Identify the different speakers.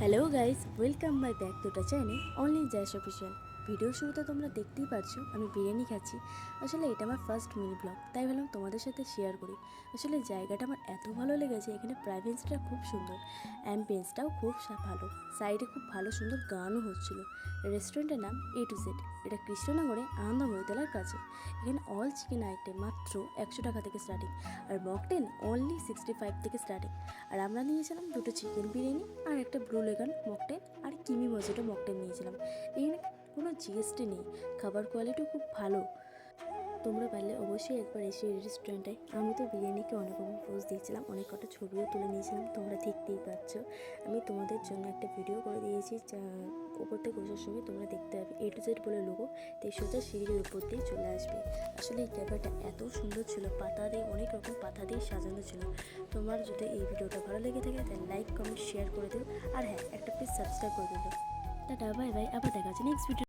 Speaker 1: Hello guys, welcome my back to the channel only Jash official. Video শুরুতে তোমরা দেখতেই পারছো আমি বিরিয়ানি খাচ্ছি। আসলে এটা আমার ফার্স্ট মিনি ব্লগ, তাই ভাবলাম তোমাদের সাথে শেয়ার করি। আসলে জায়গাটা আমার এত ভালো লেগেছে, এখানে প্রাইভেসিটা খুব সুন্দর, অ্যাম্বিয়েন্সটাও খুব ভালো, সাইডে খুব ভালো সুন্দর গানও হচ্ছিল। রেস্টুরেন্টের নাম A to Z, এটা কৃষ্ণনগরে আনন্দময়তলার কাছে। এখানে অল চিকেন আইটেম মাত্র 100 টাকা থেকে স্টার্টিং, আর মকটেল অনলি 65 থেকে স্টার্টিং। আর আমরা নিয়েছিলাম দুটো চিকেন বিরিয়ানি আর একটা ব্লু লেগান মকটেল আর কিমি মজিটো মকটেল নিয়েছিলাম। এখানে কোনো জিএসটি নেই, খাবার কোয়ালিটিও খুব ভালো। তোমরা পারলে অবশ্যই একবার এসে এই রেস্টুরেন্টে। আমি তো বিরিয়ানিকে অনেক রকম পোজ দিয়েছিলাম, অনেক কটা ছবিও তুলে নিয়েছিলাম, তোমরা দেখতেই পাচ্ছ। আমি তোমাদের জন্য একটা ভিডিও করে দিয়েছি, উপর থেকে ওঠার সময় তোমরা দেখতে পাবে A to Z বলে লোগো, তাই সোজা সিঁড়ির উপর দিয়ে চলে আসবে। আসলে এই জায়গাটা এত সুন্দর ছিল, পাতা দিয়ে অনেক রকম পাতা দিয়ে সাজানো ছিল। তোমার যদি এই ভিডিওটা ভালো লেগে থাকে তাহলে লাইক কমেন্ট শেয়ার করে দিও, আর হ্যাঁ, একটা প্লিজ সাবস্ক্রাইব করে দিও। টাটা, বাই বাই, আবার দেখা যাচ্ছে নেক্সট ভিডিও।